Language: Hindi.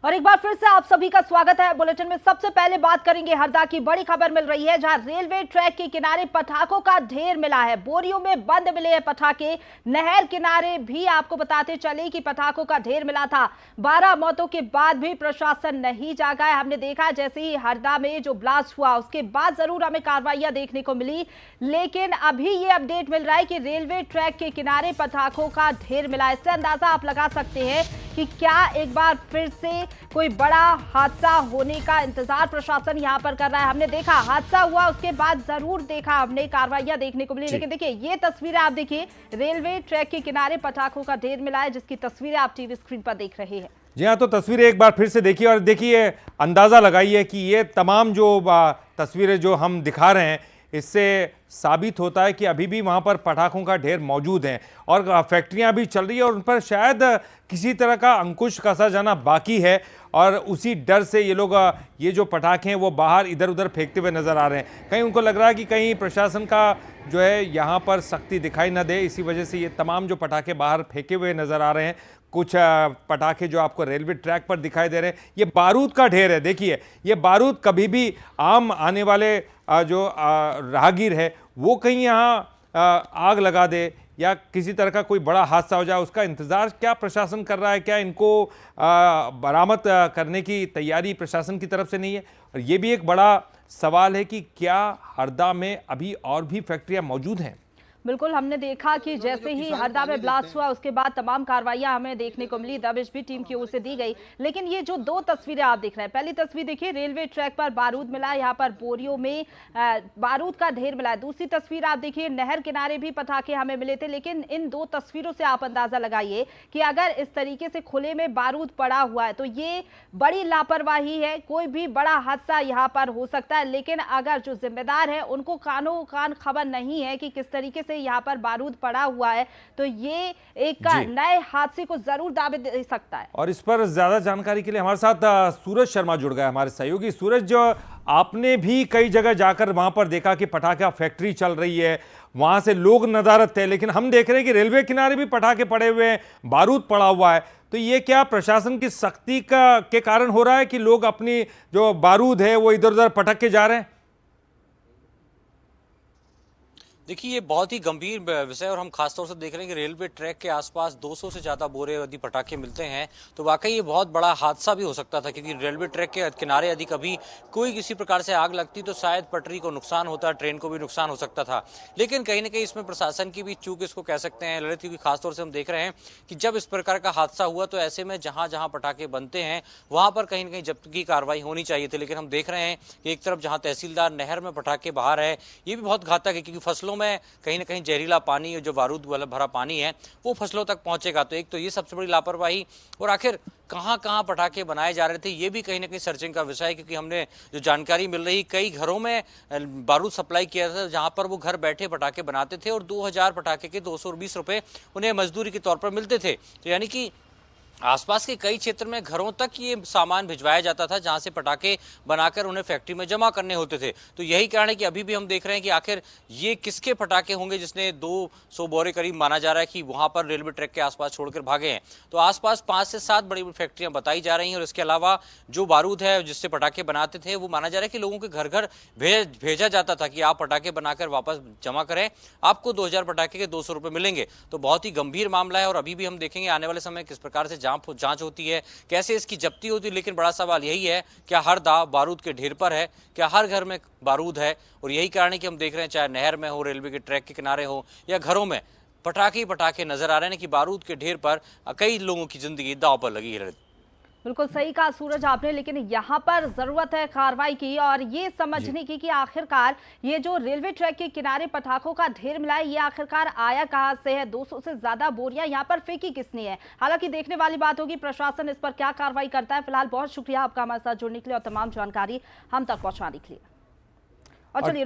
और एक बार फिर से आप सभी का स्वागत है। बुलेटिन में सबसे पहले बात करेंगे हरदा की बड़ी खबर मिल रही है, जहां रेलवे ट्रैक के किनारे पटाखों का ढेर मिला है। बोरियों में बंद मिले हैं पटाखे। नहर किनारे भी आपको बताते चले कि पटाखों का ढेर मिला था। 12 मौतों के बाद भी प्रशासन नहीं जागा है। हमने देखा जैसे ही हरदा में जो ब्लास्ट हुआ उसके बाद जरूर हमें कार्रवाइयां देखने को मिली, लेकिन अभी ये अपडेट मिल रहा है कि रेलवे ट्रैक के किनारे पटाखों का ढेर मिला है। इससे अंदाजा आप लगा सकते हैं कि क्या एक बार फिर से कोई बड़ा हादसा होने का इंतजार प्रशासन यहां पर कर रहा है। हमने देखा हादसा हुआ, उसके बाद जरूर देखा हमने कार्रवाइयां देखने को मिली, लेकिन देखिए ये तस्वीरें आप देखिए, रेलवे ट्रैक के किनारे पटाखों का ढेर मिला है, जिसकी तस्वीरें आप टीवी स्क्रीन पर देख रहे हैं। जी हाँ, तो तस्वीरें एक बार फिर से देखिए और देखिए, अंदाजा लगाइए कि ये तमाम जो तस्वीरें जो हम दिखा रहे हैं इससे साबित होता है कि अभी भी वहाँ पर पटाखों का ढेर मौजूद है और फैक्ट्रियाँ भी चल रही है और उन पर शायद किसी तरह का अंकुश कसा जाना बाकी है और उसी डर से ये लोग ये जो पटाखे हैं वो बाहर इधर उधर फेंकते हुए नज़र आ रहे हैं। कहीं उनको लग रहा है कि कहीं प्रशासन का जो है यहाँ पर सख्ती दिखाई न दे, इसी वजह से ये तमाम जो पटाखे बाहर फेंके हुए नज़र आ रहे हैं। कुछ पटाखे जो आपको रेलवे ट्रैक पर दिखाई दे रहे हैं, ये बारूद का ढेर है। देखिए ये बारूद कभी भी आम आने वाले जो राहगीर है वो कहीं यहाँ आग लगा दे या किसी तरह का कोई बड़ा हादसा हो जाए, उसका इंतज़ार क्या प्रशासन कर रहा है? क्या इनको बरामद करने की तैयारी प्रशासन की तरफ से नहीं है? और ये भी एक बड़ा सवाल है कि क्या हरदा में अभी और भी फैक्ट्रियाँ मौजूद हैं? बिल्कुल, हमने देखा कि जैसे ही हरदा में ब्लास्ट हुआ उसके बाद तमाम कार्रवाइयां हमें देखने को मिली, दबिश भी टीम की ओर से दी गई। लेकिन ये जो दो तस्वीरें आप देख रहे हैं, पहली तस्वीर देखिए, रेलवे ट्रैक पर बारूद मिला है, यहाँ पर बोरियों में बारूद का ढेर मिला है। दूसरी तस्वीर आप देखिए, नहर किनारे भी पटाखे हमें मिले थे। लेकिन इन दो तस्वीरों से आप अंदाजा लगाइए कि अगर इस तरीके से खुले में बारूद पड़ा हुआ है तो ये बड़ी लापरवाही है, कोई भी बड़ा हादसा यहाँ पर हो सकता है। लेकिन अगर जो जिम्मेदार है उनको कानों कान खबर नहीं है कि किस तरीके से यहाँ पर बारूद पड़ा हुआ है, तो ये एक नए हादसे को जरूर दावे दे सकता है। और इस पर ज्यादा जानकारी के लिए हमारे साथ सूरज शर्मा जुड़ गए, हमारे सहयोगी। सूरज, जो आपने भी कई जगह जाकर वहां पर देखा कि पटाखा फैक्ट्री चल रही है, वहां से लोग नदारत थे, लेकिन हम देख रहे हैं कि रेलवे किनारे भी पटाखे पड़े हुए हैं, बारूद पड़ा हुआ है। तो ये क्या प्रशासन की सख्ती के कारण हो रहा है कि लोग अपनी जो बारूद है वो इधर उधर पटक के जा रहे हैं? देखिए, ये बहुत ही गंभीर विषय और हम खासतौर से देख रहे हैं कि रेलवे ट्रैक के आसपास 200 से ज़्यादा बोरे यदि पटाखे मिलते हैं तो वाकई ये बहुत बड़ा हादसा भी हो सकता था, क्योंकि रेलवे ट्रैक के किनारे यदि कभी कोई किसी प्रकार से आग लगती तो शायद पटरी को नुकसान होता, ट्रेन को भी नुकसान हो सकता था। लेकिन कहीं ना कहीं इसमें प्रशासन की भी चूक इसको कह सकते हैं ललित, क्योंकि खासतौर से हम देख रहे हैं कि जब इस प्रकार का हादसा हुआ तो ऐसे में जहाँ जहाँ पटाखे बनते हैं वहाँ पर कहीं ना कहीं जब्त की कार्रवाई होनी चाहिए थी। लेकिन हम देख रहे हैं कि एक तरफ जहाँ तहसीलदार नहर में पटाखे बाहर है, ये भी बहुत घातक है, क्योंकि फसलों में कहीं ना कहीं जहरीला पानी, जो बारूद वाला भरा पानी है वो फसलों तक पहुंचेगा। तो एक तो ये सबसे बड़ी लापरवाही, और आखिर कहां कहां पटाखे बनाए जा रहे थे ये भी कहीं ना कहीं सर्चिंग का विषय है, क्योंकि हमने जो जानकारी मिल रही, कई घरों में बारूद सप्लाई किया था जहां पर वो घर बैठे पटाखे बनाते थे और 2000 पटाखे के 220 रुपए उन्हें मजदूरी के तौर पर मिलते थे। तो यानी कि आसपास के कई क्षेत्र में घरों तक ये सामान भिजवाया जाता था जहां से पटाखे बनाकर उन्हें फैक्ट्री में जमा करने होते थे। तो यही कारण है कि अभी भी हम देख रहे हैं कि आखिर ये किसके पटाखे होंगे जिसने 200 बोरे करीब माना जा रहा है कि वहां पर रेलवे ट्रैक के आसपास छोड़कर भागे हैं। तो आसपास 5 से 7 बड़ी बड़ी फैक्ट्रियां बताई जा रही हैं और इसके अलावा जो बारूद है जिससे पटाखे बनाते थे वो माना जा रहा है कि लोगों के घर घर भेजा जाता था कि आप पटाखे बनाकर वापस जमा करें, आपको 2000 पटाखे के 200 रुपये मिलेंगे। तो बहुत ही गंभीर मामला है और अभी भी हम देखेंगे आने वाले समय किस प्रकार से जांच होती है, कैसे इसकी जब्ती होती है। लेकिन बड़ा सवाल यही है, क्या हर दाव बारूद के ढेर पर है, क्या हर घर में बारूद है? और यही कारण है कि हम देख रहे हैं चाहे नहर में हो, रेलवे के ट्रैक के किनारे हो या घरों में पटाखे ही पटाखे नजर आ रहे हैं कि बारूद के ढेर पर कई लोगों की जिंदगी दांव पर लगी है। बिल्कुल सही कहा सूरज आपने, लेकिन यहाँ पर जरूरत है कार्रवाई की और ये समझने की कि आखिरकार ये जो रेलवे ट्रैक के किनारे पटाखों का ढेर मिला है ये आखिरकार आया कहाँ से है। 200 से ज्यादा बोरियां यहाँ पर फेंकी किसने है? हालांकि देखने वाली बात होगी प्रशासन इस पर क्या कार्रवाई करता है। फिलहाल बहुत शुक्रिया आपका हमारे साथ जुड़ने के लिए और तमाम जानकारी हम तक पहुंचाने के लिए। और चलिए